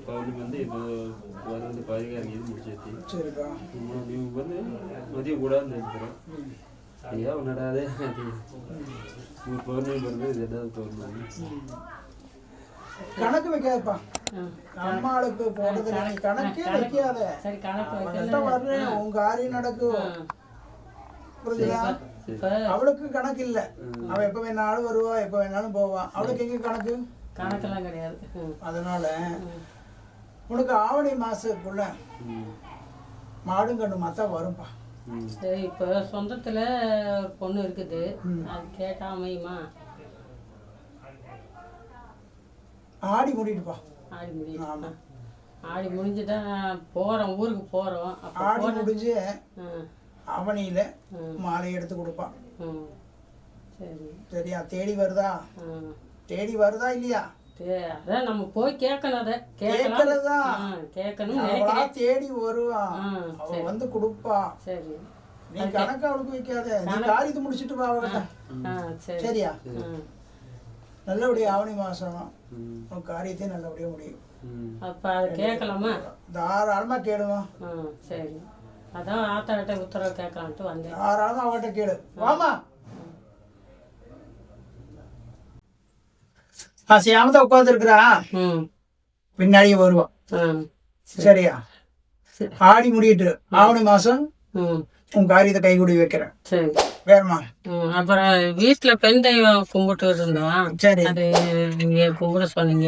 பௌர்ணமி வந்து இப்போ வந்து 16 முடிச்சாச்சு. சரிப்பா. நீ வந்து மதியம் கூடாதுன்னு நினைக்கிறேன். ஐயா உன்னடாதே அது பௌர்ணமி வருது. இது என்னது பௌர்ணமி? கணக்கு வைக்காதப்பா. அம்மாளுக்கு போடுறது கணக்கே வைக்காத. வர்றேன் உங்க காரியம் நடக்கும். புரிஞ்சுதா? அவளுக்கு கணக்கு இல்ல. அவ எப்ப வேணாலும் வருவா, எப்ப வேணாலும் போவா. அவளுக்கு எங்க கணக்கு? கணக்கெல்லாம் கிடையாது. அதனால உனக்கு ஆவணி மாசத்துக்குள்ள மாடும் கண்ணு மாத்தா வரும்பா. சரி, இப்போ சொந்தத்துல பொண்ணு இருக்குது, அது கேட்டா அமையுமா? ஆடி முடிட்டுப்பா. ஆடி முடியும். ஆடி முடிஞ்சுதான் போறோம், ஊருக்கு போறோம். ஆடி முடிஞ்சு அவனியில மாலை எடுத்து கொடுப்பான். சரி சரியா? தேடி வருதா? தேடி வருதா இல்லையா? அதான் நம்ம போய் கேட்கணும். அதை கேட்கறதா? கேட்கணும். தேடி வருவான், அவன் வந்து கொடுப்பா. சரி, நீ கணக்கு அவளுக்கு வைக்காத. நீ காரியத்தை முடிச்சுட்டு வா அவகிட்ட. சரியா? நல்லபடியா ஆவணி மாசம் உன் காரியத்தையும் நல்லபடியா முடியும். அப்ப அதை கேட்கலாமா? தாராளமா கேளுமா. சரி, அதான் ஆத்தாட்ட உத்தரவு கேட்கலான்ட்டு வந்தேன். தாராளமா அவகிட்ட கேளு. வாமா. சியாமதா உட்கார்ந்து இருக்கிறா, பின்னாடியே வருவா. சரியா? ஆடி முடிட்டு ஆவணி மாசம் உன் காரியத்தை கைகூடி வைக்கிறேன். சரி, வேறமா? அப்புறம் வீட்டுல பெண் தெய்வம் கும்பிட்டு இருந்தோம். சரி, நீங்க கும்பிட சொன்னீங்க.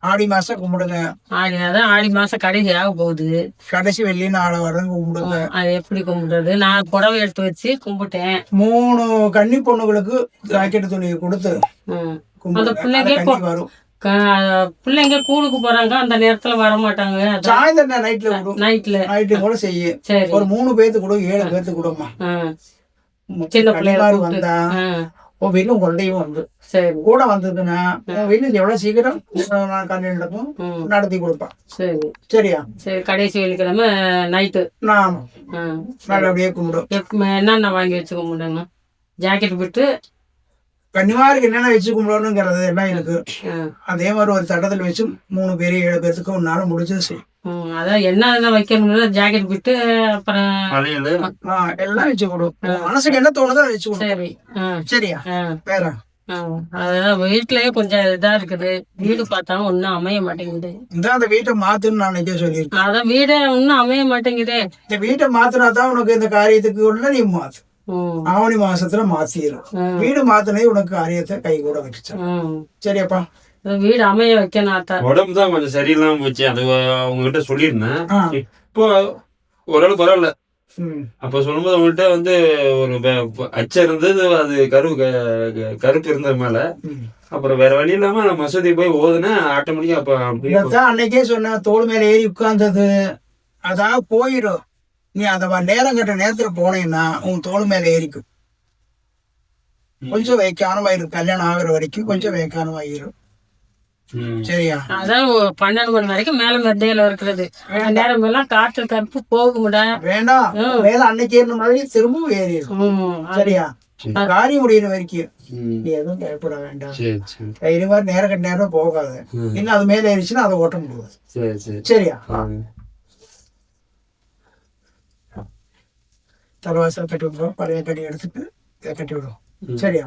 ஆடி மாசம் கும்பிடுங்க. அதான் ஆடி மாசம் கடைசி ஆக போகுது. கடைசி வெள்ளி நாளை வரங்க கும்பிடுங்க. அது எப்படி கும்பிடுறது? நான் புடவை எடுத்து வச்சு கும்பிட்டேன். 3 கன்னி பொண்ணுகளுக்கு ஜாக்கெட் துணி கொடுத்து அந்த பிள்ளைங்க வரும். பிள்ளைங்க கூலுக்கு போறாங்க, அந்த நேரத்துல வர மாட்டாங்க. சாயந்தரம் நைட்ல கூட செய்ய. ஒரு 3 பேர்த்து கூட 7 பேர்த்து கூடமா. சின்ன பிள்ளைங்க வந்தா உன் வீட்டுல குழந்தையும் வந்து கூட வந்ததுன்னா உன் வீட்டுல எவ்வளவு சீக்கிரம் கல்யாணம் நடக்கும் நடத்தி கொடுப்பான். சரி, சரியா? சரி, கடைசி வெள்ளிக்கிழமை நைட்டு நான் நல்லபடியே கும்பிடும். என்னென்ன வாங்கி வச்சு கும்பிடுங்க? ஜாக்கெட் விட்டு கன்னிமாருக்கு என்னென்ன வச்சு கும்பிடணுங்கிறது எல்லாம் இருக்கு. அதே மாதிரி ஒரு தட்டத்தில் வச்சு 3 பேர் 7 பேர்த்துக்கு ஒரு நாள் முடிஞ்சது செய்யும். அதான் என்ன வைக்கணும்னு ஜாக்கெட் விட்டு அப்புறம் எல்லாம் வச்சு கொடும். மனசுக்கு என்ன தோணுதோ அதை வச்சு கொடு. சரி, சரியா? வேற அதான் வீட்லயே கொஞ்சம் இதா இருக்குது. வீடு பார்த்தாலும் ஒன்னும் அமைய மாட்டேங்குது. இந்த அந்த வீட்டை மாத்துன்னு நான் நினைக்க சொல்லியிருக்கேன். அதான் வீடே ஒன்னும் அமைய மாட்டேங்குதே. இந்த வீட்டை மாத்தினாதான் உனக்கு இந்த காரியத்துக்கு உள்ள நீ மாத்து. ஆவணி மாசத்துல மாத்திரும். வீடு மாத்தினே உனக்கு காரியத்தை கை கூட வச்சு. சரியாப்பா? வீடு அமைய வைக்கணும். உடம்பு தான் கொஞ்சம் சரியில்லாம போச்சு. அது அவங்க கிட்ட சொல்லியிருந்தேன். இப்போ ஓரளவு பரவாயில்ல. அப்ப சொல்லும்போது அவங்ககிட்ட வந்து ஒரு அச்சம் இருந்தது. அது கருப்பு இருந்தது மேல. அப்புறம் வேற வழி இல்லாம நான் மசூதி போய் ஓதுனேன். ஆட்டோமேட்டிக்கா அப்ப அப்படியே அன்னைக்கே சொன்ன தோல் மேல ஏறி உட்கார்ந்தது அதாவது போயிடும். நீ அந்த நேரம் கட்ட நேரத்துல போனீங்கன்னா உன் தோல் மேல ஏறிக்கும். கொஞ்சம் வைக்கானமாயிரும். கல்யாணம் ஆகுற வரைக்கும் கொஞ்சம் வைக்கானமாயிரும். சரியா? அதான் 12 மணி வரைக்கும் மேல மெத்தையில இருக்கிறது. நேரம் எல்லாம் காற்று கருப்பு போக முடியாது. வேண்டாம், மேல அன்னைக்கு ஏறின மாதிரி திரும்பவும் ஏறிடும். சரியா? காரியம் முடிகிற வரைக்கும் நீ எதுவும் பயப்பட வேண்டாம். இது மாதிரி நேரம் கட்ட நேரம் போகாது. இன்னும் அது மேல ஏறிச்சுன்னா அதை ஓட்ட முடியாது. சரியா? தலைவாசல் கட்டி விடுறோம். பழைய கட்டி எடுத்துட்டு இதை கட்டி விடுவோம். சரியா?